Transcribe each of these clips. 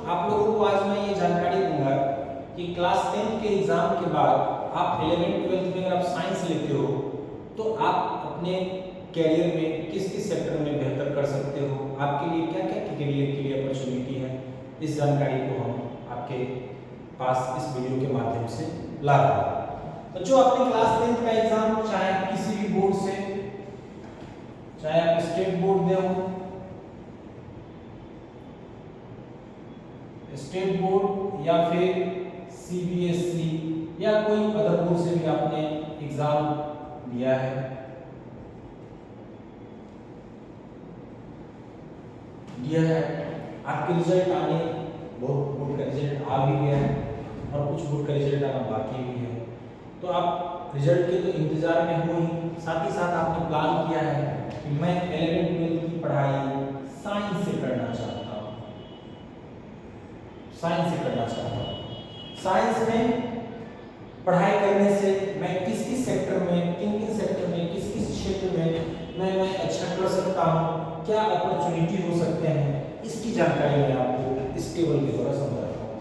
आप लोगों को आज मैं ये जानकारी दूंगा कि क्लास 10th के एग्जाम के बाद आप 11th 12th में अगर आप साइंस लेते हो तो आप अपने कैरियर में किस किस सेक्टर में बेहतर कर सकते हो, आपके लिए क्या क्या कैरियर के लिए अपॉर्चुनिटी है। इस जानकारी को हम आपके पास इस वीडियो के माध्यम से ला रहे हैं। तो जो आपने क्लास 10th का एग्जाम चाहे किसी भी बोर्ड से, चाहे आप स्टेट बोर्ड दे हो, स्टेट बोर्ड या फिर सीबीएसई या कोई अदर बोर्ड से भी आपने एग्जाम दिया है, आपके रिजल्ट आने, बहुत बोर्ड का रिजल्ट आ भी गया है और कुछ बोर्ड का रिजल्ट आना बाकी भी है। तो आप रिजल्ट के तो इंतजार में हो ही, साथ ही साथ आपने प्लान किया है कि मैं 11th 12th की पढ़ाई साइंस से करना चाहता हूँ, साइंस से करना चाहता हूँ। साइंस में पढ़ाई करने से मैं किस किस सेक्टर में, किन किन सेक्टर में, किस किस क्षेत्र में मैं अच्छा कर सकता हूँ, क्या अपॉर्चुनिटी हो सकते हैं, इसकी जानकारी मैं आपको इस टेबल के द्वारा समझा रहा हूँ।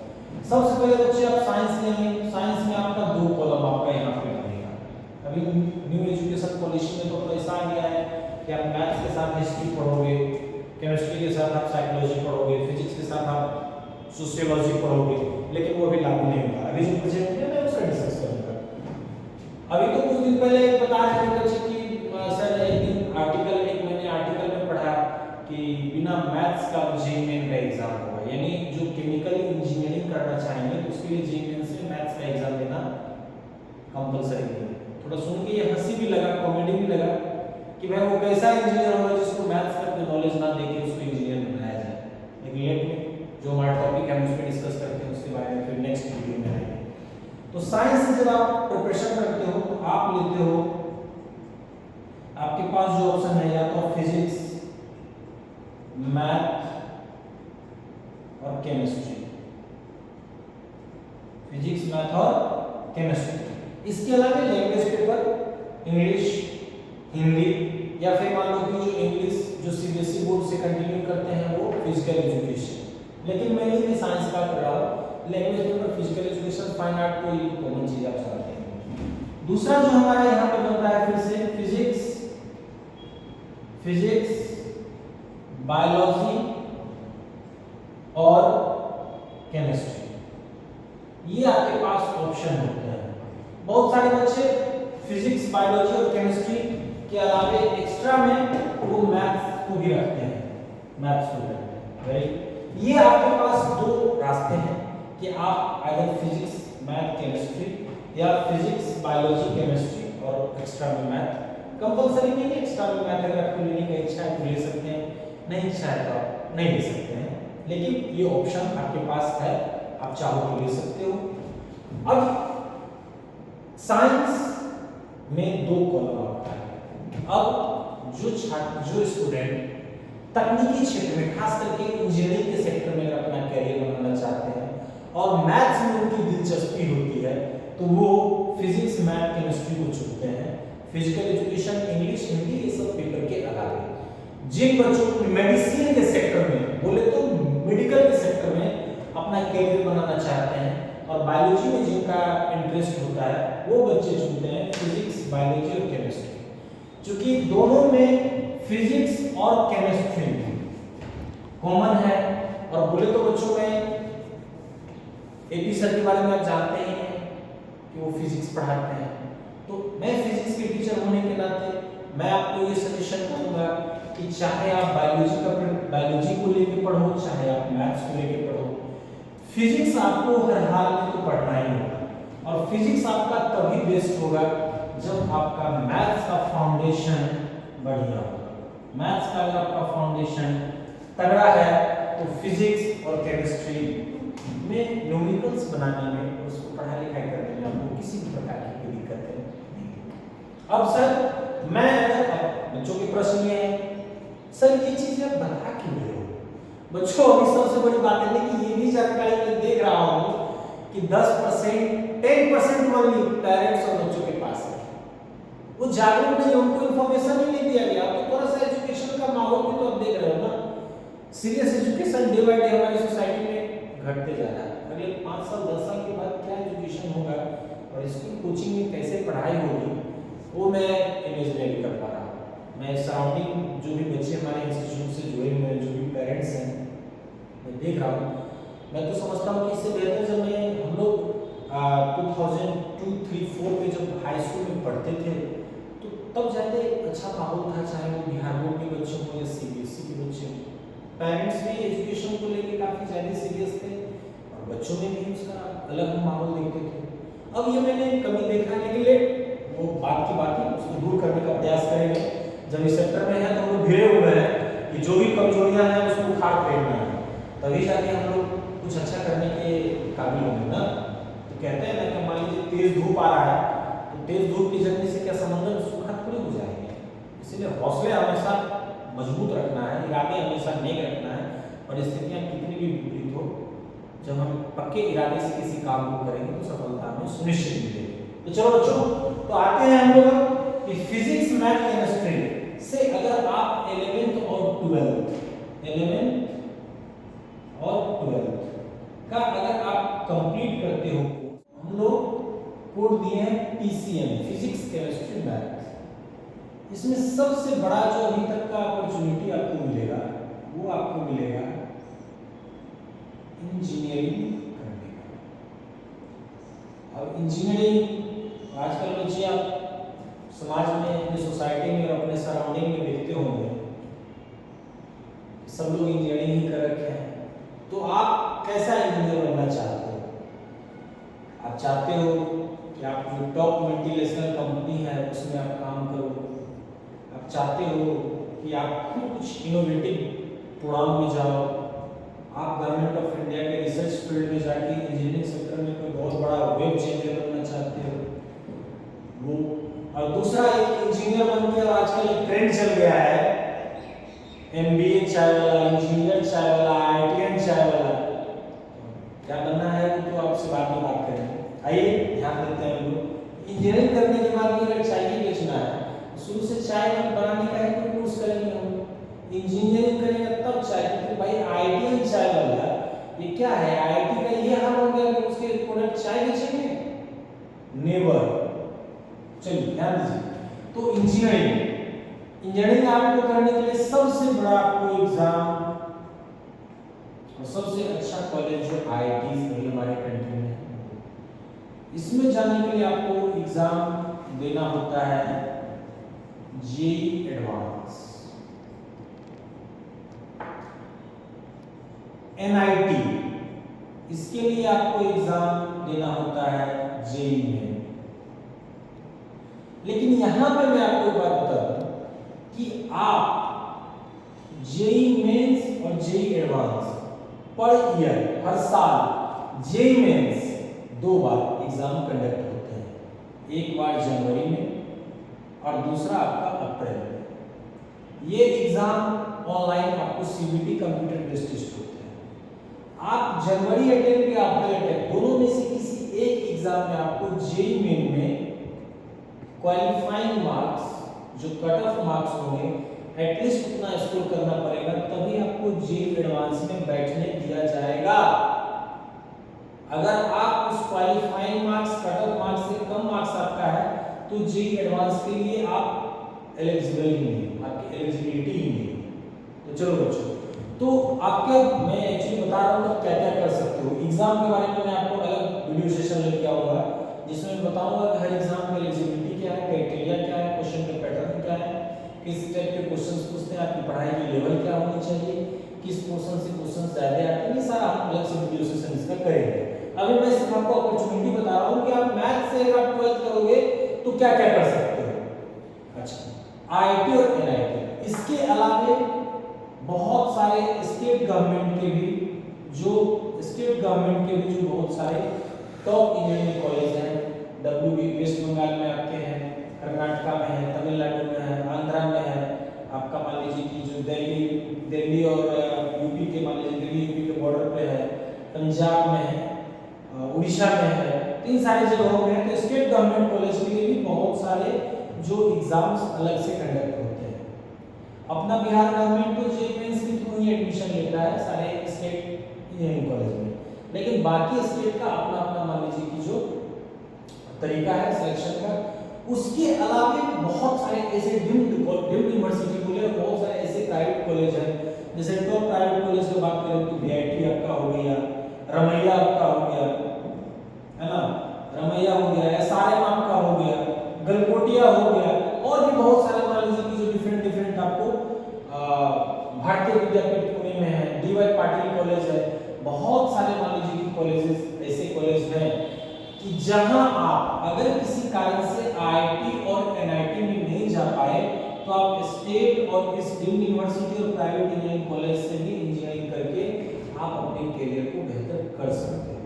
सबसे पहले बच्चे आप साइंस लेंगे, साइंस में आपका 2 कॉलम आपका यहाँ पे बनेगा। अभी न्यू एजुकेशन पॉलिसी में तो ऐसा आ गया है कि आप मैथ्स के साथ हिस्ट्री पढ़ोगे, केमिस्ट्री के साथ आप साइकोलॉजी पढ़ोगे, फिजिक्स के साथ आप सोशियोलॉजी पढ़ोगे, लेकिन वो अभी लागू नहीं होगा। अभी जो प्रोजेक्ट है मैं उसका डिस्कस करूंगा। अभी तो कुछ दिन पहले एक बता रहे थे बच्चे कि सर एक दिन आर्टिकल, एक मैंने आर्टिकल में पढ़ा कि बिना मैथ्स का जेईई का एग्जाम होगा, यानी जो केमिकल इंजीनियरिंग करना चाहेंगे उसके लिए जेईई से मैथ्स का एग्जाम देना कंपलसरी है। थोड़ा सुन के ये हंसी भी लगा, कॉमेडी भी लगा कि भाई वो कैसा इंजीनियर होगा जिसको मैथ्स का नॉलेज ना देके उसको इंजीनियर बनाया जाए। लेकिन लेट में जो हमारा टॉपिक है हम उस पर डिस्कस करते हैं, उसके बारे में फिर नेक्स्ट वीडियो में आएंगे। तो साइंस से जब आप प्रिपरेशन करते हो तो आप लेते हो, आपके पास जो ऑप्शन है या तो फिजिक्स, मैथ और केमिस्ट्री, फिजिक्स, मैथ और केमिस्ट्री। इसके अलावा लैंग्वेज पेपर इंग्लिश, हिंदी, या फिर मान लो कि जो इंग्लिश जो सीबीएसई बोर्ड से कंटिन्यू करते हैं वो फिजिकल एजुकेशन। लेकिन मैं ये साइंस का कर रहा हूँ, language paper, physical education, fine art, कोई कॉमन चीज आप समझते हैं। दूसरा जो हमारा यहाँ पे बनता है फिर से फिजिक्स, बायोलॉजी और केमिस्ट्री, ये आपके पास ऑप्शन होते हैं। बहुत सारे बच्चे फिजिक्स, बायोलॉजी और केमिस्ट्री के अलावा एक्स्ट्रा में वो मैथ्स को भी रखते हैं, राइट। ये आपके पास 2 रास्ते हैं कि आप अगर फिजिक्स, मैथ, केमिस्ट्री या फिजिक्स, बायोलॉजी, केमिस्ट्री और एक्स्ट्रा में मैथ। कंपलसरी नहीं है, एक्स्ट्रा में मैथ अगर आपको लेने की इच्छा है तो ले सकते हैं, नहीं इच्छा है तो आप नहीं ले सकते हैं, लेकिन ये ऑप्शन आपके पास है, आप चाहो तो ले सकते हो। अब साइंस में 2 कॉलम आता है। अब जो स्टूडेंट तकनीकी क्षेत्र में, खास करके इंजीनियरिंग के सेक्टर में अगर अपना कैरियर बनाना चाहते हैं और मैथ्स में उनकी दिलचस्पी होती है तो वो फिजिक्स, मैथ, केमिस्ट्री को चुनते हैं। फिजिकल एजुकेशन, इंग्लिश, हिंदी, ये सब पेपर के अलावा जिन बच्चों को मेडिसिन के सेक्टर में, बोले तो मेडिकल के सेक्टर में अपना कैरियर बनाना चाहते हैं और बायोलॉजी में जिनका इंटरेस्ट होता है वो बच्चे चुनते हैं फिजिक्स, बायोलॉजी और केमिस्ट्री। क्योंकि दोनों में फिजिक्स और केमिस्ट्री कॉमन है, और बोले तो बच्चों में एपी सर के बारे में आप जानते ही हैं कि वो फिजिक्स पढ़ाते हैं। तो मैं फिजिक्स के टीचर होने के नाते मैं आपको ये सजेशन करूंगा कि चाहे आप बायोलॉजी को लेकर पढ़ो, चाहे आप मैथ्स को लेकर पढ़ो, फिजिक्स आपको हर हाल में तो पढ़ना ही होगा। और फिजिक्स आपका तभी बेस्ट होगा जब आपका मैथ्स का फाउंडेशन बढ़िया होगा। मैथ्स का अगर आपका फाउंडेशन तगड़ा है तो फिजिक्स और केमिस्ट्री में न्यूमेरिकल्स बनाने में, उसको पढ़ाई लिखाई करने में आपको किसी भी प्रकार की कोई दिक्कत नहीं। अब सर मैं बच्चों के प्रश्न ये है, सर ये चीजें आप बता क्यों रहे हो? बच्चों अभी सबसे बड़ी बात है कि ये भी जानकारी मैं देख रहा हूँ कि 10%, 10% ओनली पेरेंट्स और बच्चों के पास है, वो जागरूक नहीं, उनको इन्फॉर्मेशन ही नहीं दिया गया। आपको थोड़ा सा एजुकेशन का माहौल भी तो आप देख रहे हो ना, serious education day by day हमारी सोसाइटी में घटते जा रहा है। अगले 5 साल 10 साल के बाद क्या एजुकेशन होगा और स्कूल कोचिंग में कैसे पढ़ाई होगी वो मैं इमेज नहीं कर पा रहा। मैं सराउंडिंग जो भी बच्चे हमारे इंस्टीट्यूट से जुड़े हुए हैं, जो भी पेरेंट्स हैं, मैं देख रहा हूँ, मैं तो समझता हूँ कि इससे बेहतर जब हम लोग 2002, 3, 4 में जब हाई स्कूल में पढ़ते थे तो तब ज़्यादा अच्छा माहौल था, चाहे वो बिहार बोर्ड के बच्चे हों या CBSE के बच्चे हों। पेरेंट्स भी एजुकेशन को लेके काफ़ी ज़्यादा सीरियस थे और बच्चों में भी उसका अलग माहौल देखते थे। अब ये मैंने कमी देखा है, लेकिन वो बात की बात है, उसको दूर करने का प्रयास करेंगे। जब इस सेक्टर में है तो हम लोग भिड़े हुए हैं कि जो भी कमजोरियां हैं उसको उखाड़ फेंकना है, तभी जाके हम लोग कुछ अच्छा करने के काबिल होंगे ना। तो कहते हैं ना कि मान लीजिए तेज धूप आ रहा है तो तेज धूप की जगने से क्या समंदर सूखा थोड़ी हो जाएंगे। इसीलिए हौसले हमेशा मजबूत रखना है, इरादे हमेशा नेक रखना है, परिस्थितियां कितनी भी विपरीत हो, जब हम पक्के इरादे से किसी काम को करेंगे तो सफलता हमें सुनिश्चित मिलेगी। तो चलो बच्चों, तो आते हैं हम लोग कि फिजिक्स मैथ केमिस्ट्री से अगर आप 11th और 12th का अगर आप कंप्लीट करते हो, हम लोग कोड दिए हैं PCM, फिजिक्स केमिस्ट्री मैथ। इसमें सबसे बड़ा जो अभी तक का अपॉर्चुनिटी आपको मिलेगा वो आपको मिलेगा इंजीनियरिंग करने का। अब इंजीनियरिंग आजकल बच्चे आप समाज में, अपनी सोसाइटी में और अपने सराउंडिंग में देखते होंगे, सब लोग इंजीनियरिंग ही कर रखे हैं। तो आप कैसा इंजीनियर बनना चाहते हो? आप चाहते हो कि आप जो टॉप मल्टीनेशनल कंपनी है उसमें आप काम करो, आप चाहते हो कि आप खुद कुछ इनोवेटिव प्रोग्राम में जाओ, आप गवर्नमेंट ऑफ इंडिया के रिसर्च फील्ड में जाके इंजीनियरिंग सेक्टर में कोई बहुत बड़ा वेब चेंजर बनना चाहते हो वो। और दूसरा, एक इंजीनियर बन के आजकल एक ट्रेंड चल गया है, MBA चाय वाला, इंजीनियर चाय वाला, IITian चाय वाला। क्या बनना है वो तो आपसे बाद में बात करेंगे। आइए ध्यान देते हैं हम लोग। इंजीनियरिंग करने के बाद भी अगर चाय ही बेचना है, शुरू से चाय बनाने का है कोई कोर्स करेंगे हम। इंजीनियरिंग करेंगे तब चाय, क्योंकि भाई IITian चाय वाला ये क्या है, IIT का ये हाल हो गया कि उसके प्रोडक्ट चाय बेचेंगे, नेवर। चलिए ध्यान दीजिए। तो इंजीनियरिंग आपको करने के लिए सबसे बड़ा आपको एग्जाम और सबसे अच्छा कॉलेज जो IITs अभी हमारे कंट्री में है, इसमें जाने के लिए आपको एग्जाम देना होता है JEE एडवांस, NIT, इसके लिए आपको एग्जाम देना होता है JEE में। लेकिन यहां पर मैं आपको एक बात बता दूं कि आप JEE मेंस और JEE एडवांस पर ईयर, हर साल JEE मेंस 2 बार एग्जाम कंडक्ट होते हैं, एक बार जनवरी में और दूसरा आपका अप्रैल में। ये एग्जाम ऑनलाइन आपको CBT कंप्यूटर बेस्ड टेस्ट होते हैं। आप जनवरी अटेम्प्ट या अप्रैल अटेम्प्ट, दोनों में से किसी एक एग्जाम में आपको JEE मेन में क्वालिफाइंग मार्क्स, जो कट ऑफ मार्क्स होंगे, एटलीस्ट उतना स्कोर करना पड़ेगा, तभी आपको JEE एडवांस में बैठने दिया जाएगा। अगर आप उस qualifying marks, cut off marks से कम मार्क्स आपका है तो JEE एडवांस के लिए आप एलिजिबल ही नहीं, आपकी एलिजिबिलिटी ही नहीं। तो चलो बच्चों, तो आपके मैं एक्चुअली बता रहा हूँ क्या क्या कर सकते हो। एग्जाम के बारे में मैं आपको अलग वीडियो सेशन लेके आऊंगा जिसमें मैं बताऊंगा कि हर एग्जाम में एलिजिबिलिटी क्या है, क्राइटेरिया क्या है, क्वेश्चन के पैटर्न क्या है, किस टाइप के क्वेश्चंस पूछते हैं, आपकी पढ़ाई की लेवल क्या होनी चाहिए, किस पोर्शन से क्वेश्चन ज्यादा आते हैं, ये सारा हम अलग से वीडियो सेशन इसका करेंगे। अभी मैं सिर्फ आपको अपॉर्चुनिटी बता रहा हूँ कि आप मैथ से अगर आप 12th करोगे तो क्या क्या कर सकते हो। अच्छा, IIT और NIT, इसके अलावे बहुत सारे स्टेट गवर्नमेंट के भी जो बहुत सारे टॉप इंजीनियरिंग कॉलेज हैं। WB वेस्ट बंगाल में आपके हैं, कर्नाटका में है, तमिलनाडु में है, आंध्रा में है, आपका मान लीजिए कि जो दिल्ली और यूपी के, मान लीजिए दिल्ली यूपी के बॉर्डर पे है, पंजाब में है, उड़ीसा में है, इन सारी जगहों में है। तो स्टेट गवर्नमेंट कॉलेज के लिए भी बहुत सारे जो एग्जाम्स अलग से कंडक्ट होते हैं। अपना बिहार गवर्नमेंट तो JEE मेंस के थ्रू ही एडमिशन लेता है सारे स्टेट इंजीनियरिंग कॉलेज में। लेकिन बाकी स्टेट का अपना अपना मान लीजिए कि जो तरीका है सिलेक्शन का। उसके अलावा बहुत सारे ऐसे डीम्ड यूनिवर्सिटी बोले, बहुत सारे ऐसे प्राइवेट कॉलेज हैं, जैसे टॉप प्राइवेट कॉलेज की बात करें तो वीआईटी आपका हो गया, रमैया आपका हो गया, है ना, रमैया हो गया, एसआरएम आपका हो गया, गलगोटिया हो गया, और भी बहुत सारे मान लीजिए कि जो डिफरेंट डिफरेंट आपको भारतीय विद्यापीठ पुणे में है, डीवाई पाटिल कॉलेज है, बहुत सारे मान लीजिए कि कॉलेजेस ऐसे कॉलेज हैं कि जहां आप अगर किसी कारण से आईआईटी और एनआईटी में नहीं जा पाए तो आप स्टेट और इस डीम्ड यूनिवर्सिटी और प्राइवेट इंजीनियरिंग कॉलेज से भी इंजीनियरिंग करके आप अपने करियर को बेहतर कर सकते हो।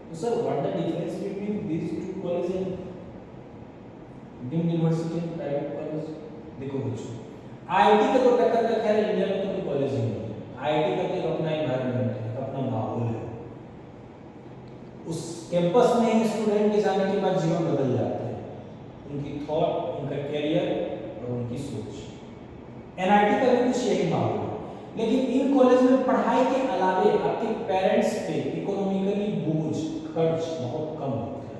तो sir what the difference between these two colleges, deemed university and private college? देखो बच्चों, आईआईटी का तो टक्कर का खैर इंडिया में तो कोई कॉलेज नहीं है। आईआईटी का तो अपना एनवायरनमेंट है, अपना माहौल है, उस कैंपस में ही स्टूडेंट के जाने के बाद जीवन बदल जाता है, उनकी थॉट, उनका करियर और उनकी सोच। एनआईटी का भी कुछ यही माहौल है, लेकिन इन कॉलेज में पढ़ाई के अलावे आपके पेरेंट्स पे इकोनॉमिकली बोझ, खर्च बहुत कम होता है।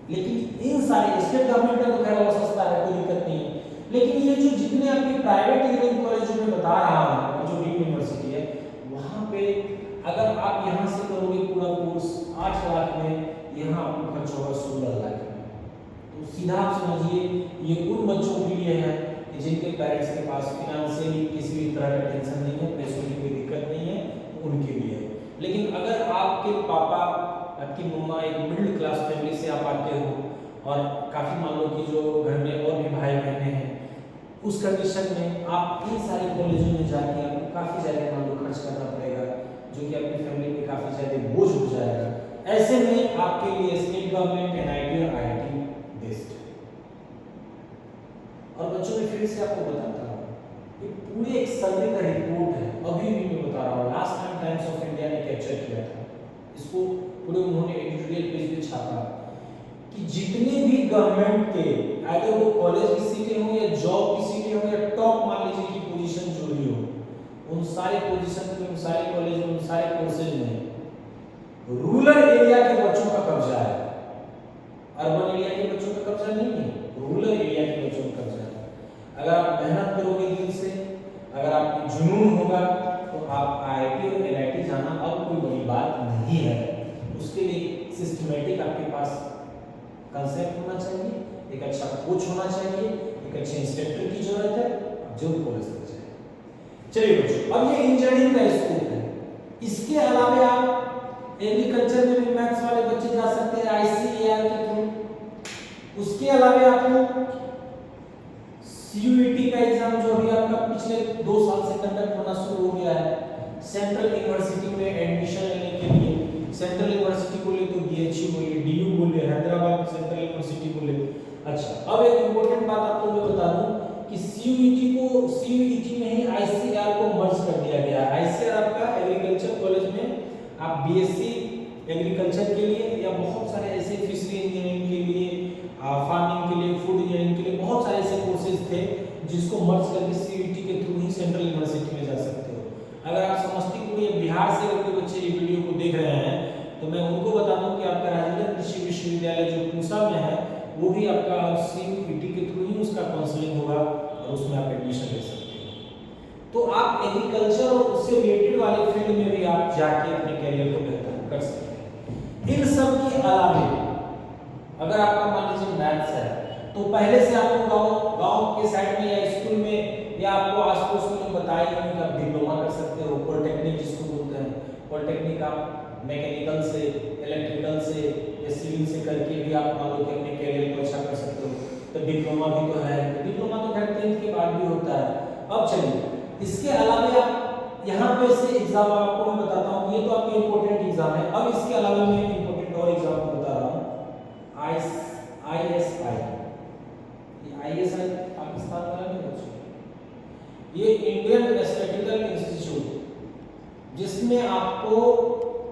लेकिन इन सारे स्टेट गवर्नमेंट का तो खैर वो सस्ता है, कोई दिक्कत नहीं है, लेकिन ये जो जितने आपके प्राइवेट इंजीनियरिंग कॉलेजों में बता रहा हूँ, जो डीम्ड यूनिवर्सिटी है, वहाँ पे अगर आप यहाँ से करोगे पूरा कोर्स 8 लाख में, यहाँ आपको खर्च होगा 16 लाख में। तो सीधा आप समझिए ये उन बच्चों के लिए है कि जिनके पेरेंट्स के पास फाइनेंशियली किसी भी तरह का टेंशन नहीं है, पैसों की कोई दिक्कत नहीं है, तो उनके लिए है। लेकिन अगर आपके पापा, आपकी मम्मा एक मिडिल क्लास फैमिली से आप आते हो और काफ़ी मान लो कि जो घर में और भी भाई बहनें हैं, उस कंडीशन में आप इन सारे कॉलेजों में जाके आपको काफ़ी ज़्यादा मान लो खर्च करना पड़ेगा, जो कि आपकी फैमिली पे काफ़ी ज़्यादा बोझ हो जाएगा। ऐसे में आपके लिए स्टेट गवर्नमेंट, एनआईटी और आईआईटी बेस्ट है। और बच्चों में फिर से आपको बताता हूँ, ये पूरे एक सर्वे का रिपोर्ट है, अभी भी मैं बता रहा हूँ, last time times of India ने कैप्चर किया था इसको, पूरे उन्होंने एडिटोरियल पेज पे छापा कि जितने भी गवर्नमेंट के आइदर वो कॉलेज की सीटें हो या जॉब की सीटें हो या टॉप मान लीजिए की पोजीशन जो भी हो, उन सारे पोजीशन में, उन सारे कॉलेज में, उन सारे कोर्सेज में रूरल एरिया के बच्चों का कब्जा है। अर्बन एरिया के बच्चों का कब्जा नहीं है, रूरल एरिया के बच्चों का कब्जा है। अगर आप मेहनत करोगे दिल से, अगर आपकी जुनून होगा, तो आप आईआईटी और एनआईटी जाना अब कोई बड़ी बात नहीं है। उसके लिए सिस्टमेटिक आपके पास कंसेप्ट होना चाहिए, एक अच्छा कोच होना चाहिए, एक अच्छे इंस्ट्रक्टर की जरूरत है, आप जरूर कॉलेज तक जाए। चलिए बच्चों, अब ये इंजीनियरिंग का स्कोप है। इसके अलावा आप एग्रीकल्चर में भी मैथ्स वाले बच्चे जा सकते हैं आईसीएआर के थ्रू। उसके अलावा आपको सीयूईटी का एग्जाम जो अभी आपका पिछले 2 साल से कंडक्ट होना शुरू हो गया है, सेंट्रल यूनिवर्सिटी में एडमिशन लेने के लिए, सेंट्रल यूनिवर्सिटी बोले तो बीएचयू बोले, डीयू बोले, हैदराबाद सेंट्रल यूनिवर्सिटी बोले। अच्छा, अब एक इंपॉर्टेंट बात आपको मैं बता दूं कि सीयूईटी में ही आईसीआर को मर्ज कर दिया गया है। आईसीआर आपका एग्रीकल्चर कॉलेज में आप बीएससी एग्रीकल्चर के लिए या बहुत सारे ऐसे फिशरी इंजीनियरिंग के लिए, फार्मिंग के लिए, फूड इंजीनियरिंग के लिए बहुत सारे ऐसे कोर्सेज थे जिसको मर्ज करके सीयूईटी के थ्रू ही सेंट्रल यूनिवर्सिटी में जा सकते हो। अगर आप समस्तीपुर या बिहार से अगर कोई बच्चे ये वीडियो को देख रहे हैं तो मैं उनको बता दूं कि आपका राजेंद्र कृषि विश्वविद्यालय जो पूसा में है, वो भी आपका सीयूईटी के थ्रू ही उसका काउंसलिंग होगा और उसमें आप एडमिशन ले सकते हो। तो आप एग्रीकल्चर और उससे रिलेटेड वाले फील्ड में भी आप जाके अपने करियर को बेहतर कर सकते हैं। इन सब के अलावा अगर आपका मान लीजिए मैथ्स है, तो पहले से आपको गांव के साइड में या स्कूल में या आपको आसपास में बताया गया कि आप डिप्लोमा कर सकते हो, पॉलिटेक्निक जिसको बोलते हैं, पॉलिटेक्निक आप मैकेनिकल से, इलेक्ट्रिकल से या सिविल से करके भी आप मान लो कि अपने करियर को अच्छा कर सकते हो। तो डिप्लोमा भी तो है, डिप्लोमा तो खैर 10th के बाद भी होता है। अब चलिए, इसके अलावा आप यहाँ पे से एग्जाम आपको मैं बताता हूँ, ये तो आपके इंपॉर्टेंट एग्जाम है। अब इसके अलावा मैं इंपॉर्टेंट और एग्जाम को बता रहा हूँ, आईएसआई। ये आईएसआई पाकिस्तान का नहीं बच्चों, ये इंडियन स्टैटिस्टिकल इंस्टीट्यूट, जिसमें आपको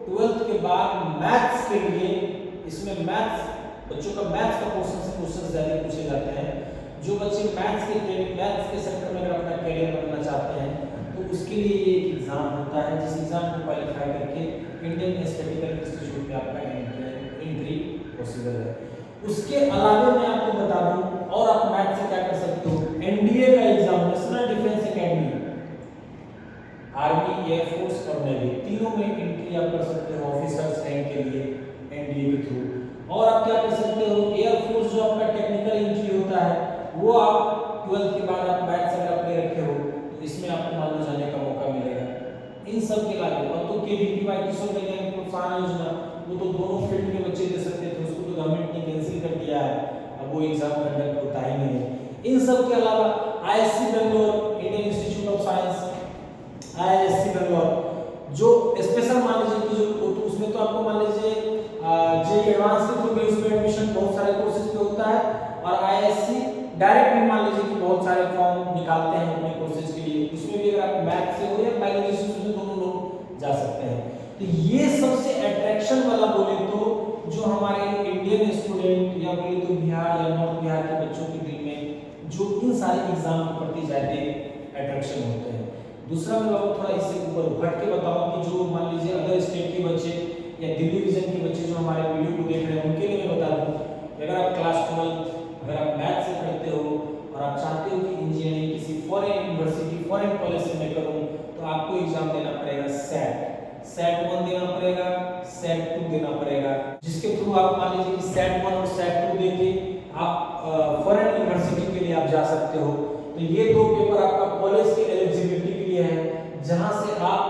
12th के बाद मैथ्स के लिए, इसमें मैथ्स बच्चों का मैथ्स का क्वेश्चन ज्यादा पूछे जाते हैं। जो बच्चे मैथ्स के सेक्टर में अगर अपना करियर बनाना चाहते हैं तो उसके लिए ये एक एग्ज़ाम होता है, जिस एग्ज़ाम को क्वालिफाई करके इंडियन स्टैटिस्टिकल इंस्टीट्यूट में आपका एंट्री पॉसिबल है। उसके अलावा मैं आपको बता दूं, और आप मैथ से क्या कर सकते हो, एनडीए का exam, national defence academy, army, air force और नेवी, तीनों में एंट्री आप कर सकते हो ऑफिसर्स रैंक के लिए एनडीए के थ्रू। और आप क्या कर सकते हो, एयरफोर्स जो आपका टेक्निकल एंट्री होता है वो आप 12th के बाद आप मैथ से अगर अपने रखे हो तो इसमें आपको मान लो जाने का मौका मिलेगा। इन सब के अलावा अब तो केवीपीवाई किशोर वैज्ञानिक प्रोत्साहन योजना, वो तो दोनों फील्ड के बच्चे दे सकते थे, उसको तो गवर्नमेंट ने कैंसिल कर दिया है, अब वो एग्जाम कंडक्ट होता ही नहीं है। इन सब के अलावा IISc Bangalore, Indian institute of science, IISc Bangalore जो स्पेशल मान लीजिए कि जो तो उसमें तो आपको मान लीजिए जे एडवांस के थ्रू भी उसमें एडमिशन बहुत सारे कोर्सेज पे होता है, और आईआईएससी डायरेक्ट भी मान लीजिए कि बहुत सारे फॉर्म निकालते हैं अपने कोर्सेज के लिए, उसमें भी अगर आप मैथ से हो या बायोलॉजी से हो दोनों लोग जा सकते हैं। तो ये सबसे अट्रैक्शन वाला बोले तो जो हमारे इंडियन स्टूडेंट या बोले तो बिहार या नॉर्थ बिहार के बच्चों के दिल में जो इन सारे एग्जाम के प्रति ज़्यादा अट्रैक्शन होते हैं। दूसरा मैं आपको थोड़ा इससे ऊपर हट के बताऊं कि जो मान लीजिए अदर स्टेट के बच्चे या दिल्ली रीजन के बच्चे जो हमारे वीडियो को देख रहे हैं उनके लिए मैं बता दूं, अगर आप क्लास 12 अगर आप मैथ से पढ़ते हो और आप चाहते हो कि इंजीनियरिंग किसी फॉरेन यूनिवर्सिटी फॉरेन कॉलेज से मैं करूं, तो आपको एग्जाम देना पड़ेगा सेट 1 देना पड़ेगा, सेट 2 देना पड़ेगा, जिसके थ्रू आप मान लीजिए कि सेट 1 और सेट 2 देके आप फॉरेन यूनिवर्सिटी के लिए आप जा सकते हो। तो ये दो पेपर आपका कॉलेज की एलिजिबिलिटी के लिए है, जहां से आप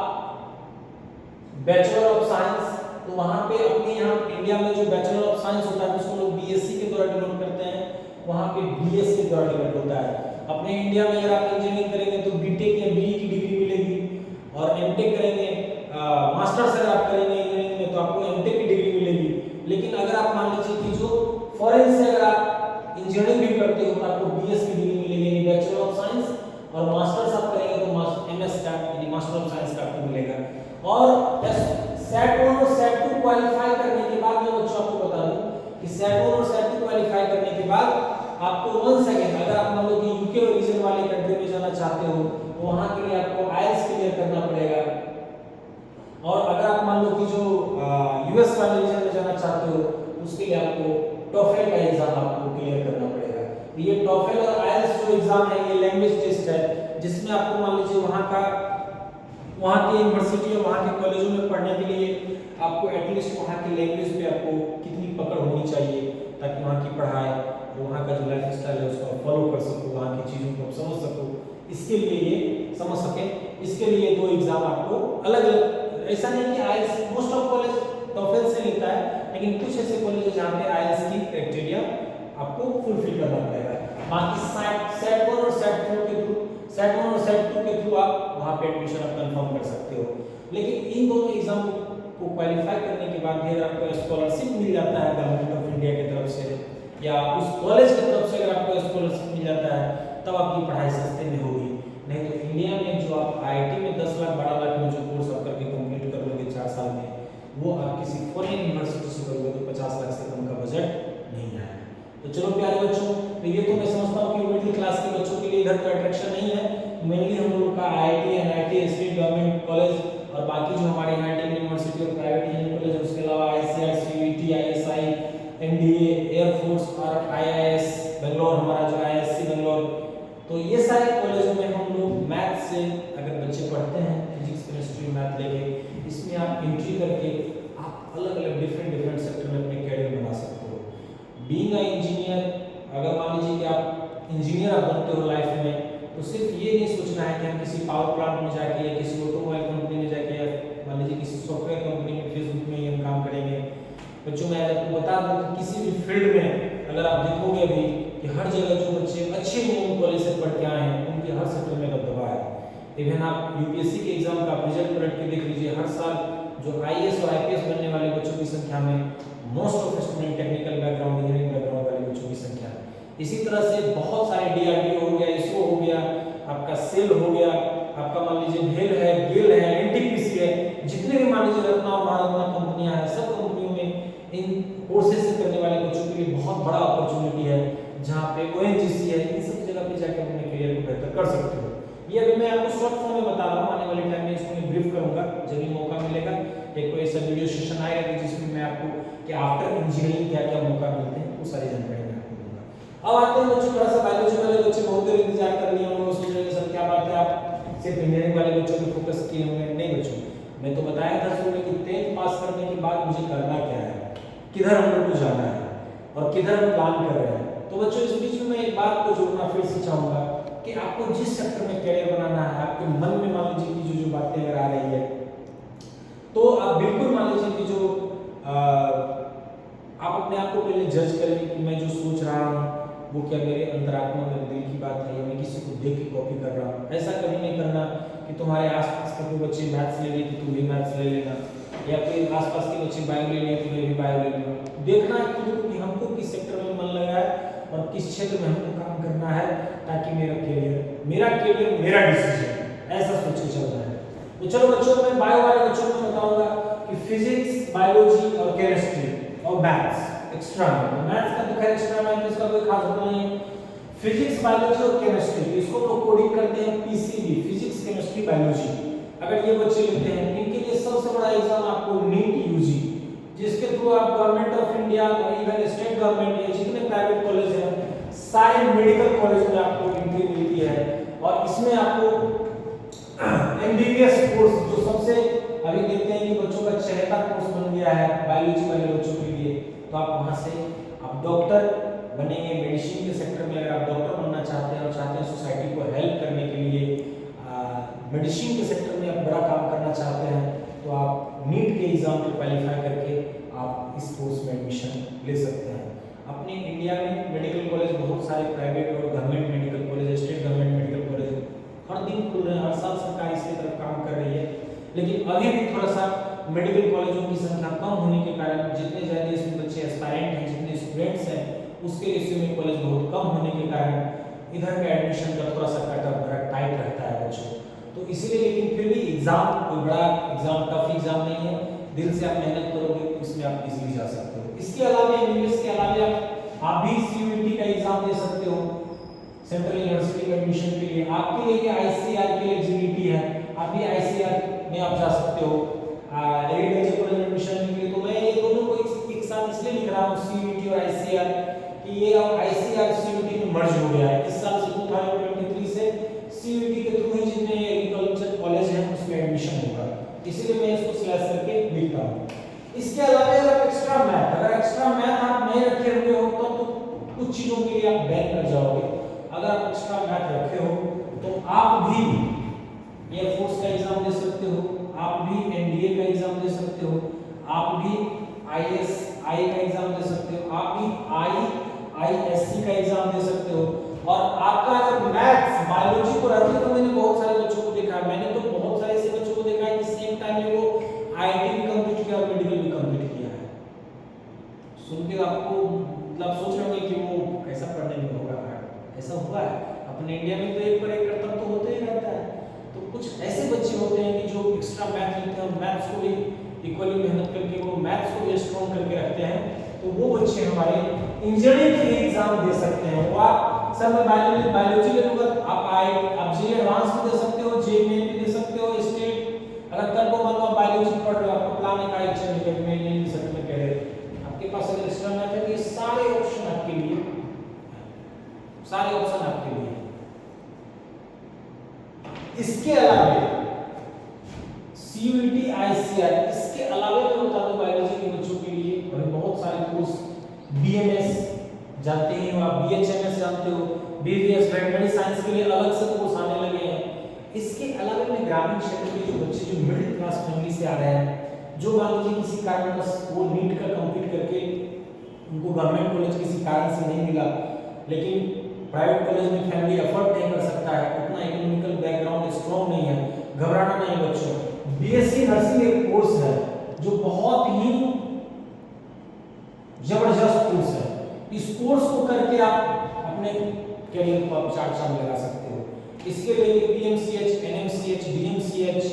बैचलर ऑफ साइंस, तो वहां पे अपने यहाँ इंडिया में जो बैचलर ऑफ साइंस होता है उसको लोग बीएससी के द्वारा डिनोट करते हैं, वहां पे बीएस के द्वारा डिनोट होता है। अपने इंडिया में अगर आप इंजीनियरिंग करेंगे तो बीटेक या बीई की डिग्री मिलेगी, और एमटेक करेंगे मास्टर्स अगर आप करेंगे इंजीनियरिंग में तो आपको एमटेक की डिग्री मिलेगी। लेकिन अगर आप मान लीजिए कि जो फॉरेन से अगर आप इंजीनियरिंग भी करते हो तो आपको बीएस की डिग्री मिलेगी, यानी बैचलर ऑफ साइंस, और मास्टर्स आप करेंगे तो एमएस का यानी मास्टर ऑफ साइंस का आपको मिलेगा। और सेट 1 और सेट 2 क्वालिफाई करने के बाद मैं बच्चों आपको बता दूं कि सेट 1 और सेट 2 क्वालिफाई करने के बाद आपको वंस अगेन अगर आप मान लो कि यूके रीजन वाले कंट्री में जाना चाहते हो तो वहां के लिए आपको आईएलटीएस क्लियर करना पड़ेगा, और अगर आप मान लो कि जो यूएस वाले रीजन में जाना चाहते हो उसके लिए आपको टोफेल का एग्जाम आपको क्लियर करना पड़ेगा। ये टोफेल और आईएलटीएस जो एग्जाम है ये लैंग्वेज टेस्ट है, जिसमें आपको मान लीजिए वहाँ की यूनिवर्सिटी और वहाँ के कॉलेजों में पढ़ने के लिए आपको एटलीस्ट वहाँ की लैंग्वेज पे आपको कितनी पकड़ होनी चाहिए ताकि वहाँ की पढ़ाई और वहाँ का जो लाइफ स्टाइल है उसको फॉलो कर सको, वहाँ की चीज़ों को आप समझ सको, इसके लिए ये समझ सके, इसके लिए दो एग्जाम आपको अलग अलग, ऐसा नहीं कि IELTS most of college TOEFL से लेता है, लेकिन कुछ ऐसे कॉलेज है जहाँ पे आईएलटीएस की क्राइटेरिया आपको फुलफिल करना पड़ेगा। बाकी सेट 1 और सेट 2 के थ्रू आप वहाँ पे एडमिशन आप कंफर्म कर सकते हो। लेकिन इन दोनों एग्जाम को क्वालिफाई करने के बाद भी अगर आपको स्कॉलरशिप मिल जाता है गवर्नमेंट ऑफ इंडिया की तरफ से या उस कॉलेज की तरफ से अगर आपको स्कॉलरशिप मिल जाता है तब आपकी पढ़ाई सस्ते में होगी। नहीं तो इंडिया में जो आप आईआईटी में 10 लाख 12 लाख में जो कोर्स आप करके कंप्लीट कर लोगे 4 साल में, वो आप किसी फॉरेन यूनिवर्सिटी से करोगे तो 50 लाख से कम का बजट नहीं आएगा। तो चलो प्यारे बच्चों, तो ये तो मैं समझता हूँ कि मिडिल क्लास के बच्चों के लिए इधर कोई अट्रैक्शन नहीं है। मेनली हम लोग का IIT, NIT, state government college और बाकी जो हमारे यहाँ इंडियन यूनिवर्सिटी और प्राइवेट इंजीनियरिंग कॉलेज, उसके अलावा ICR, CUET, ISI, NDA, air force और आईआईएस बेंगलोर, हमारा जो आईआईएससी बेंगलोर, तो ये सारे कॉलेजों में हम लोग मैथ से अगर बच्चे पढ़ते हैं, फिजिक्स, केमिस्ट्री, मैथ लेके, इसमें आप एंट्री करके आप अलग अलग डिफरेंट सेक्टर में अपने कैरियर बना सकते हो। बीइंग अ इंजीनियर, अगर मान लीजिए कि आप इंजीनियर आप बनते हो लाइफ में, तो सिर्फ ये नहीं सोचना है कि हम किसी पावर प्लांट में जाके या किसी ऑटोमोबाइल कंपनी में जाके या मान लीजिए किसी सॉफ्टवेयर कंपनी में, फेसबुक में ही हम काम करेंगे। बच्चों मैं आपको बता दूं कि किसी भी फील्ड में अगर आप देखोगे अभी कि हर जगह जो बच्चे अच्छे इंजीनियरिंग कॉलेज से पढ़ के आए हैं उनके हर सेक्टर में दबदबा है। इवन आप यूपीएससी के एग्जाम का रिजल्ट पलट के देख लीजिए, हर साल जो आईएएस और आईपीएस बनने वाले बच्चों की संख्या में most of student technical background, engineering background वाले बच्चों की संख्या है। इसी तरह से बहुत सारे डीआरडीओ हो गया, इसरो हो गया, आपका सेल हो गया, आपका मान लीजिए भेल है, गेल है, एनटीपीसी है, जितने भी मान लीजिए रत्ना और महारत्ना कंपनियां हैं, सब कंपनियों में इन कोर्सेज से करने वाले बच्चों के लिए बहुत बड़ा अपॉर्चुनिटी है, जहाँ पे ओएनजीसी है, इन सब जगह पे जाकर अपने करियर को बेहतर कर सकते हो। ये अभी मैं आपको शॉर्ट फॉर्म में बता रहा हूँ, जब भी मौका मिलेगा एक कोई ऐसा वीडियो सेशन आएगा जिसमें मैं आपको कि आफ्टर इंजीनियरिंग क्या क्या मौका मिलते हैं वो सारी जानकारी मैं आपको दूंगा। अब आते हैं बच्चों, थोड़ा सा बायोलॉजी वाले बच्चे बहुत देर इंतजार कर लिए होंगे, सोच रहे हैं सर क्या बात है आप सिर्फ इंजीनियरिंग वाले बच्चों पे फोकस किए होंगे। नहीं बच्चों, मैं तो बताया था शुरू में कि 10th पास करने के बाद मुझे करना क्या है, किधर हम लोग को जाना है और किधर हम प्लान कर रहे हैं। तो बच्चों इस बीच में मैं एक बात को जोड़ना फिर से चाहूंगा कि आपको जिस सेक्टर में करियर बनाना है, आपके मन में मान लीजिए कि जो बातें अगर आ रही है तो आप बिल्कुल मान लीजिए कि जो आप अपने आप को पहले जज करें कि मैं जो सोच रहा हूँ वो क्या मेरे अंतरात्मा में दिल की बात है या मैं किसी को देख के कॉपी कर रहा हूँ। ऐसा कभी नहीं करना कि तुम्हारे आसपास के कोई बच्चे मैथ्स ले लिए तो तुम भी मैथ्स ले लेना, या फिर आसपास के बच्चे बायो ले लिए तो मैं भी बायो ले लूँगा। देखना है कि हमको किस सेक्टर में मन लगा है और किस क्षेत्र में हमको काम करना है ताकि मेरा करियर मेरा डिसीजन, ऐसा सोच के चलना है। तो चलो बच्चों, मैं बायो वाले बच्चों को बताऊंगा कि फिजिक्स, बायोलॉजी और केमिस्ट्री और मैथ्स एक्स्ट्रा में, मैथ्स का तो खैर एक्स्ट्रा में तो इसका कोई खास होता नहीं है। फिजिक्स, बायोलॉजी और केमिस्ट्री इसको लोग कोडिंग करते हैं पीसीबी, फिजिक्स, केमिस्ट्री, बायोलॉजी। अगर ये बच्चे लेते हैं इनके लिए सबसे बड़ा एग्जाम आपको नीट यूजी, जिसके थ्रू आप गवर्नमेंट ऑफ इंडिया और इवन स्टेट गवर्नमेंट या जितने प्राइवेट कॉलेज हैं सारे मेडिकल कॉलेज में आपको एंट्री मिलती है। और इसमें आपको एमबीबीएस कोर्स जो सबसे अभी देखते हैं कि बच्चों का चहेता कोर्स बन गया है बायोलॉजी वाले बच्चों के लिए, तो आप वहां से आप डॉक्टर बनेंगे। मेडिसिन के सेक्टर में अगर आप डॉक्टर बनना चाहते हैं और चाहते हैं सोसाइटी को हेल्प करने के लिए, मेडिसिन के सेक्टर में आप बड़ा काम करना चाहते हैं, तो आप नीट के एग्जाम को क्वालिफाई करके आप इस कोर्स में एडमिशन ले सकते हैं। अपने इंडिया में मेडिकल कॉलेज बहुत सारे प्राइवेट और government medical college, state government medical college हर दिन खुल रहे हैं, हर साल सरकार इसकी तरफ काम कर रही है। लेकिन अभी भी थोड़ा सा मेडिकल कॉलेजों की संख्या कम होने के कारण, जितने ज़्यादा इसमें बच्चे एस्पायरेंट हैं, जितने स्टूडेंट्स हैं, उसके रेशियो में कॉलेज बहुत कम होने के कारण इधर का एडमिशन का थोड़ा सा कटअप बड़ा टाइट रहता है बच्चों। तो इसीलिए, लेकिन फिर भी एग्जाम कोई बड़ा एग्जाम, टफ एग्जाम नहीं है, दिल से आप मेहनत करोगे तो इसमें आप इजीली जा सकते हो। इसके अलावा एमबीबीएस के अलावा आप भी सीयूईटी का एग्जाम दे सकते हो सेंट्रल यूनिवर्सिटी में एडमिशन के लिए। आपके लिए आईसीआर के लिए जीईटी है, आप भी आईसीआर में आप जा सकते हो एग्रीकल्चर कॉलेज में एडमिशन के लिए। तो मैं ये दोनों को एक साथ इसलिए लिख रहा हूँ सीयूईटी और आईसीआर कि ये अब आईसीआर सीयूईटी में मर्ज हो गया है। इस साल से 2023 से सीयूईटी के थ्रू ही जितने एग्रीकल्चर कॉलेज हैं उसमें एडमिशन होगा, इसीलिए मैं इसको स्लैश करके लिखता हूँ। इसके अलावा अगर एक्स्ट्रा मैथ आप नहीं रखे हुए हो तो कुछ चीजों के लिए आप बैन कर जाओगे। अगर आप एक्स्ट्रा मैथ रखे हो तो आप भी एयरफोर्स का एग्जाम दे सकते हो, आप भी एनडीए का एग्जाम दे सकते हो, आप भी आईएसआई का एग्जाम दे सकते हो, आप भी आईएससी का एग्जाम दे सकते हो। और आपका अगर मैथ्स बायोलॉजी को रहती है तो मैंने बहुत सारे बच्चों को देखा है, मैंने तो बहुत सारे ऐसे बच्चों को देखा है कि सेम टाइम में वो आईआईटी भी कंप्लीट किया और मेडिकल भी कंप्लीट किया है। सुन के आपको मतलब सोच रहे होंगे कि वो कैसा पढ़ने में होगा, ऐसा हुआ है अपने इंडिया में तो एक पर एक करतब तो होते ही रहता है। तो कुछ ऐसे बच्चे होते हैं कि जो एक्स्ट्रा मैथ लेते हैं और मैथ्स को भी इक्वली मेहनत करके वो मैथ्स को भी स्ट्रॉन्ग करके रखते हैं, तो वो बच्चे हमारे इंजीनियरिंग के लिए एग्जाम दे सकते हैं। वो आप सर मैं बायोलॉजी ले लूंगा, आप जे एडवांस भी दे सकते हो, जे मेन भी दे सकते हो, स्टेट। अगर कल को मान लो बायोलॉजी पढ़ रहे हो, आपका प्लान है का चेंज करके मैं नहीं ले सकता, कह रहे आपके पास अगर एक्स्ट्रा मैथ है तो ये सारे ऑप्शन आपके लिए, सारे ऑप्शन आपके लिए। इसके अलावा सीयूईटी आईसीआर, इसके अलावा मैं बता दूं बायोलॉजी के बच्चों के लिए और बहुत सारे कोर्स, बीएमएस जानते ही हो आप, बीएचएमएस जानते हो, बीवीएस वेटरनरी साइंस के लिए अलग से कोर्स आने लगे हैं। इसके अलावा में ग्रामीण क्षेत्र के जो बच्चे जो मिडिल क्लास फैमिली से आ रहे हैं, जो मान लीजिए किसी कारणवश वो नीट का कंप्लीट करके उनको गवर्नमेंट कॉलेज किसी कारण से नहीं मिला, लेकिन प्राइवेट कॉलेज में फैमिली अफोर्ड नहीं कर सकता है, उतना इकोनॉमिकल बैकग्राउंड स्ट्रॉन्ग नहीं है, घबराना नहीं बच्चों। बीएससी नर्सिंग एक कोर्स है जो बहुत ही जबरदस्त कोर्स है। इस कोर्स को करके आप अपने करियर को आप चार चांद लगा सकते हो। इसके लिए पीएमसीएच, एनएमसीएच, डीएमसीएच,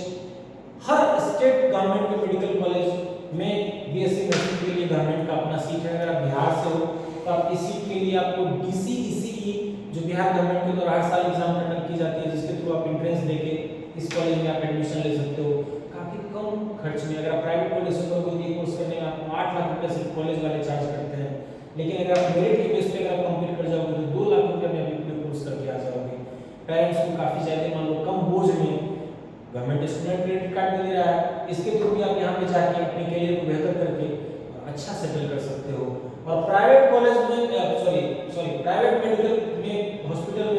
हर स्टेट गवर्नमेंट के मेडिकल कॉलेज में बीएससी नर्सिंग के लिए गवर्नमेंट का अपना सीट है। अगर आप बिहार से हो तो आपकी सीट के लिए आपको डीसीईसीई जो बिहार गवर्नमेंट के द्वारा हर साल एग्जाम कंडक्ट की जाती है, जिसके थ्रू आप एंट्रेंस देके इस कॉलेज में आप एडमिशन ले सकते हो। काफी कम खर्च में, अगर आप प्राइवेट कॉलेज से करोगे तो ये कोर्स करने में आपको 8 लाख रुपए सिर्फ कॉलेज वाले चार्ज करते हैं, लेकिन अगर आप मेरिट के बेस पे अगर आप कंप्लीट कर जाओगे तो 2 लाख रुपए में अभी पूरे कोर्स करके आ जाओगे। पेरेंट्स को काफ़ी ज़्यादा मान लो कम बोझ में गवर्नमेंट स्टूडेंट क्रेडिट कार्ड भी दे रहा है, इसके थ्रू भी आप यहाँ पे जाके अपने करियर को बेहतर करके अच्छा सेटल कर सकते हो। और प्राइवेट कॉलेज में सॉरी प्राइवेट मेडिकल में हॉस्पिटल में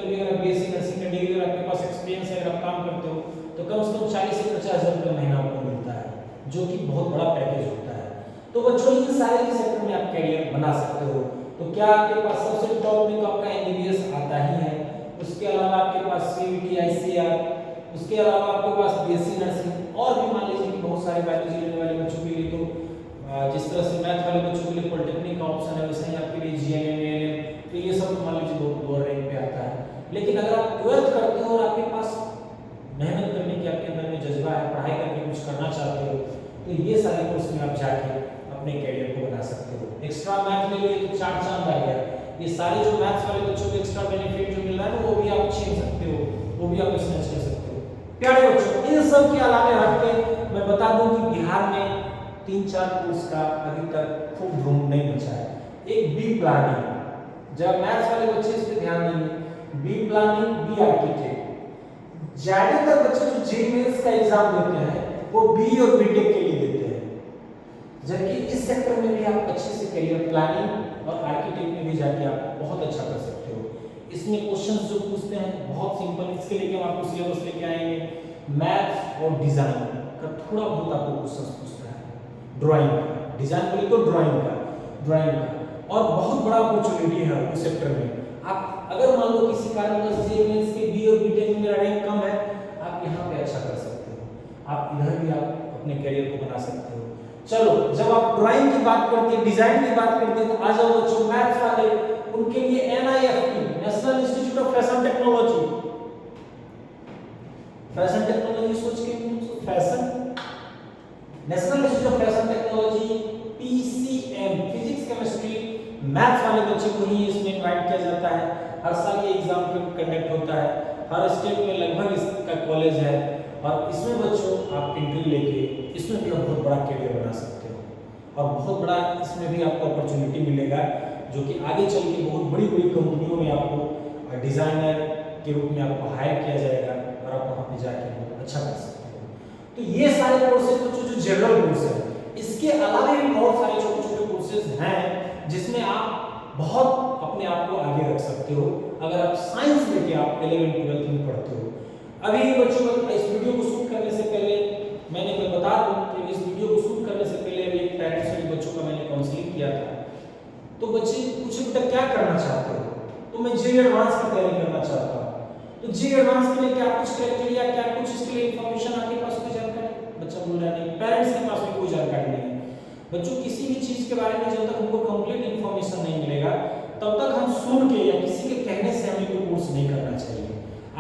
भी अगर बीएससी नर्सिंग का डिग्री, अगर आपके पास एक्सपीरियंस है, अगर आप काम करते हो तो कम से कम 40 से 50 हज़ार रुपये महीना आपको मिलता है, जो कि बहुत बड़ा पैकेज होता है। तो बच्चों इन सारे सेक्टर में आप कैरियर बना सकते हो। तो क्या आपके पास सबसे टॉप में तो आपका एमबीबीएस आता ही है, उसके अलावा आपके पास सीयूटी, आईसीआर, उसके अलावा आपके पास बीएससी नर्सिंग, और भी मान लीजिए कि बहुत सारे बायोलॉजी लेने वाले बच्चों के लिए तो जिस तरह से मैथ वाले बच्चों के लिए पॉलिटेक्निक का ऑप्शन है, वैसे ही आपके लिए जीएनएम, एएनएम, तो ये सब मान लीजिए बहुत लोअर रैंक पे आता है। लेकिन अगर आप 12th करते हो और आपके पास मेहनत करने की आपके अंदर में जज्बा है, पढ़ाई करके कुछ करना चाहते हो, तो ये सारे कोर्स में आप जाके अपने कैरियर को बना सकते हो। एक्स्ट्रा मैथ ले लिए तो 4 चांद आ गया। ये सारे जो मैथ्स वाले बच्चों को एक्स्ट्रा बेनिफिट जो मिल रहा है ना, वो भी आप छीन सकते हो, वो भी आप स्नैच कर सकते हो। प्यारे बच्चों, इन सब के अलावा हट के मैं बता दूं कि बिहार में 3-4 कोर्स का अभी तक खूब धूम नहीं मचा है। एक बी प्लानिंग, जब मैथ्स वाले बच्चे इस पे ध्यान देंगे, बी प्लानिंग, बी आर्किटेक्ट। ज्यादातर बच्चे जो जे मेंस का एग्जाम देते हैं वो बी और बीटेक के लिए देते हैं, जबकि इस सेक्टर में भी आप अच्छे से करियर प्लानिंग और आर्किटेक्ट में भी जाके आप बहुत अच्छा कर सकते हो। इसमें क्वेश्चंस जो पूछते हैं बहुत सिंपल, इसके लिए हम आपको सिलेबस लेके आएंगे। मैथ्स और डिजाइन का थोड़ा बहुत आपको क्वेश्चंस पूछता है, ड्राइंग का, डिजाइन बोले तो ड्राइंग का, और बहुत बड़ा अपॉर्चुनिटी है उस सेक्टर में। आप अगर मान लो किसी कारणवश जे मेंस के बी और बीटेक में मेरा रैंक कम है, आप यहाँ पे अच्छा कर सकते हो, आप इधर भी आप अपने करियर को बना सकते हो। चलो, जब आप ड्राइंग की बात करते हैं, डिजाइन की बात करते हैं, तो आ जाओ बच्चों मैथ्स वाले, उनके लिए NIFT, national institute of fashion technology, fashion technology सोच के fashion, national institute of fashion technology, PCM, physics chemistry, maths वाले बच्चे को ही इसमें इनवाइट किया जाता है। हर साल ये एग्जाम कंडक्ट होता है, हर स्टेट में लगभग इसका कॉलेज है, और इसमें बच्चों आप एंट्री लेके इसमें भी आप बहुत बड़ा करियर बना सकते हो, और बहुत बड़ा इसमें भी आपको अपॉर्चुनिटी मिलेगा, जो कि आगे चल के बहुत बड़ी बड़ी कंपनियों में आपको डिजाइनर के रूप में आपको हायर किया जाएगा, और आप वहाँ पे जाके बहुत अच्छा कर सकते हो। तो ये सारे कोर्सेज बच्चों जो जनरल कोर्स है, इसके अलावा भी बहुत सारे छोटे छोटे कोर्सेज हैं जिसमें आप बहुत अपने आप को आगे रख सकते हो, अगर आप साइंस लेके आप 11th-12th में पढ़ते हो। अभी बच्चों इस वीडियो को शूट करने से पहले मैं बता दूं कि इस वीडियो को शूट करने से पहले अभी एक पेरेंट्स के बच्चों का मैंने काउंसलिंग किया था। तो बच्चे पूछे बेटा क्या करना चाहते हो, तो मैं जे एडवांस की तैयारी करना चाहता हूँ। तो जे एडवांस के लिए क्या कुछ क्राइटेरिया, क्या कुछ इसके लिए इन्फॉर्मेशन आपके पास कोई जानकारी? बच्चा बोल रहा नहीं, पेरेंट्स के पास भी कोई जानकारी नहीं है। बच्चों किसी भी चीज के बारे में जब तक हमको कंप्लीट इन्फॉर्मेशन नहीं मिलेगा, तब तक हम सुन के या किसी के कहने से हमें कोई कोर्स नहीं करना चाहिए।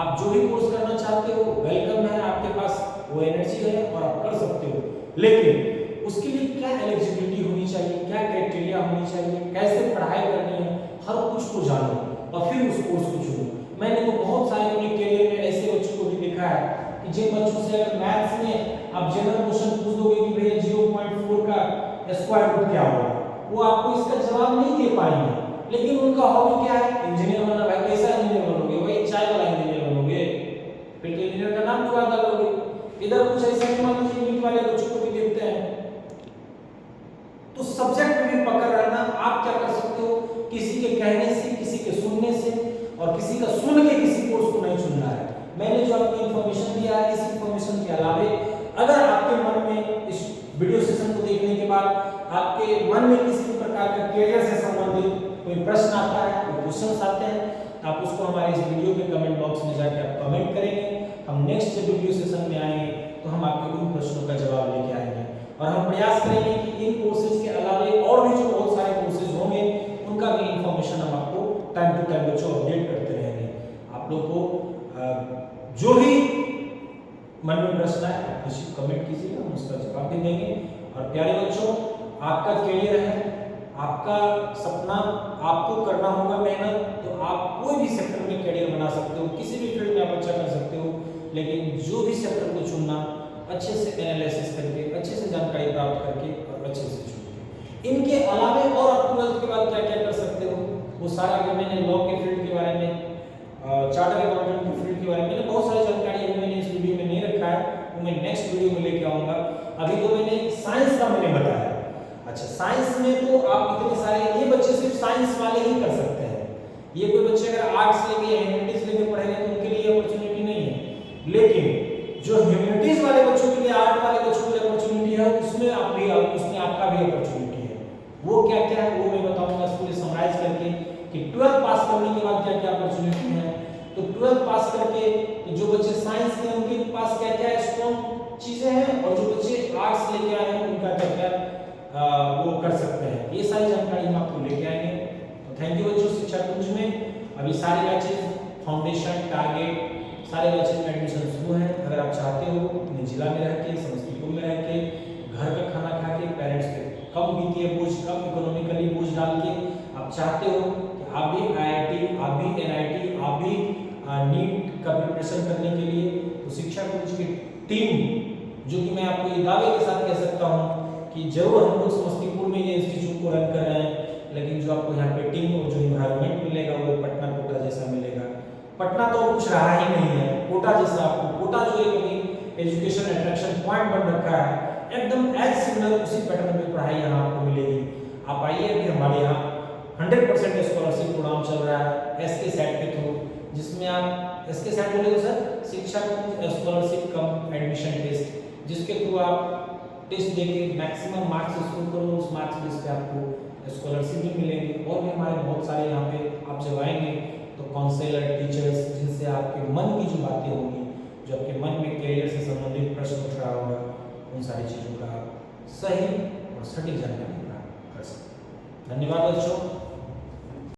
आप जो भी कोर्स करना चाहते हो वेलकम है, आपके पास वो एनर्जी है और आप कर सकते हो, लेकिन उसके लिए क्या एलिजिबिलिटी होनी चाहिए, क्या क्राइटेरिया होनी चाहिए, कैसे पढ़ाई करनी है, हर कुछ को जानो और फिर उस कोर्स को चुनो। मैंने तो बहुत सारे अपने करियर में ऐसे बच्चों को भी देखा है कि जिन बच्चों से अगर मैथ्स में आप जनरल क्वेश्चन पूछ दोगे कि भैया 0.4 का स्क्वायर रूट क्या होगा, वो आपको इसका जवाब नहीं दे पाएंगे, लेकिन उनका हॉबी क्या है, इंजीनियर बनना। भाई कैसा इंजीनियर बनोगे, वही चाय वाला इंजीनियर बनोगे, फिर तो इंजीनियर का नाम जुगाड़ डालोगे। इधर कुछ ऐसा नहीं, मान लीजिए नीट वाले बच्चों को भी देखते हैं, तो सब्जेक्ट में भी पकड़ रहना। आप क्या कर सकते हो, किसी के कहने से, किसी के सुनने से, और किसी का सुन के किसी कोर्स को नहीं चुनना है। मैंने जो आपको इन्फॉर्मेशन दिया है, इस इन्फॉर्मेशन के अलावा अगर आपके मन में इस वीडियो सेशन को देखने के बाद आपके मन में किसी प्रकार का करियर से संबंधित कोई प्रश्न आता है, कोई क्वेश्चंस आते हैं, आप उसको हमारे इस वीडियो के कमेंट बॉक्स में जाके आप कमेंट करेंगे। हम नेक्स्ट जब वीडियो सेशन में आएंगे तो हम आपके उन प्रश्नों का जवाब लेके आएंगे, और हम प्रयास करेंगे कि इन कोर्सेज के अलावा और भी जो बहुत सारे कोर्सेज होंगे उनका भी इंफॉर्मेशन हम आपको टाइम टू टाइम बच्चों अपडेट करते रहेंगे। आप लोग को जो भी मन में प्रश्न है आप किसी कमेंट कीजिएगा, हम उसका जवाब भी देंगे। और प्यारे बच्चों, आपका करियर है, आपका सपना, आपको करना होगा मेहनत, तो आप कोई भी सेक्टर में करियर बना सकते हो, किसी भी फील्ड में आप अच्छा कर सकते हो, लेकिन जो भी सेक्टर को चुनना अच्छे से एनालिसिस करके, अच्छे से जानकारी प्राप्त करके और अच्छे से चुन के। इनके अलावे और आप 12th के बाद क्या क्या कर सकते हो, वो सारा जो मैंने लॉ के फील्ड के बारे में, चार्टर्ड अकाउंटेंट के फील्ड के बारे में बहुत सारी जानकारी अभी मैंने इस वीडियो में नहीं रखा है, वो मैं नेक्स्ट वीडियो में लेके आऊंगा। अभी तो मैंने साइंस का मैंने बताया। अच्छा, साइंस में तो आप इतने सारे, ये बच्चे सिर्फ साइंस वाले ही कर सकते हैं। ये कोई बच्चे अगर आर्ट्स लेके या ह्यूमैनिटीज लेके पढ़ेंगे तो उनके लिए अपॉर्चुनिटी नहीं है। लेकिन जो ह्यूमैनिटीज वाले बच्चों के लिए, आर्ट वाले बच्चों के लिए अपॉर्चुनिटी है, उसमें आप भी, उसमें आपका भी अपॉर्चुनिटी है। वो क्या क्या है वो मैं बताऊंगा इसको समराइज करके कि 12th पास करने के बाद क्या क्या अपॉर्चुनिटी है। तो 12th पास करके तो जो बच्चे साइंस के उनके पास क्या क्या स्ट्रॉन्ग चीजें हैं, और जो बच्चे आर्ट्स लेके आए हैं उनका क्या क्या वो कर सकते हैं, ये सारी जानकारी हम आपको लेके आएंगे। तो थैंक यू बच्चों। शिक्षा कुंज में अभी सारे बैचेस, फाउंडेशन, टारगेट, सारे बैचेस में एडमिशन शुरू है। अगर आप चाहते हो अपने जिला में रह के, समस्तीपुर में रह के, घर का खाना खा के, पेरेंट्स पे कम वित्तीय बोझ, कम इकोनॉमिकली बोझ डाल के आप चाहते हो कि आप भी IIT, आप भी NIT, आप भी नीट का प्रिपरेशन करने के लिए, तो शिक्षा कुंज की टीम, जो कि मैं आपको ये दावे के साथ कह सकता हूँ कि जरूर हम लोग समस्तीपुर में ये इंस्टीट्यूट को रन कर रहे हैं, लेकिन जो आपको यहाँ पे टीम और जो एनवायरनमेंट मिलेगा वो पटना कोटा जैसा मिलेगा। पटना तो कुछ रहा ही नहीं है, कोटा जैसा आपको, कोटा जो एक अभी एजुकेशन अट्रैक्शन पॉइंट बन रखा है, एकदम एज सिमिलर उसी पैटर्न में पढ़ाई यहाँ आपको मिलेगी। आप आइए, अभी हमारे यहाँ 100% स्कॉलरशिप प्रोग्राम चल रहा है SK सेट के थ्रू, जिसमें आप SK सेट बोले तो सर शिक्षा स्कॉलरशिप कम एडमिशन टेस्ट, जिसके थ्रू आप टेस्ट देके मैक्सिमम मार्क्स स्कोर करो, उस मार्क्स बेस पे आपको स्कॉलरशिप भी मिलेगी। और भी हमारे बहुत सारे यहाँ पे आप जब आएंगे तो काउंसलर, टीचर्स, जिनसे आपके मन की जो बातें होंगी, जो आपके मन में करियर से संबंधित प्रश्न उठ रहा होगा, उन सारी चीज़ों का सही और सटीक जानकारी प्राप्त कर सकते हैं। धन्यवाद बच्चों।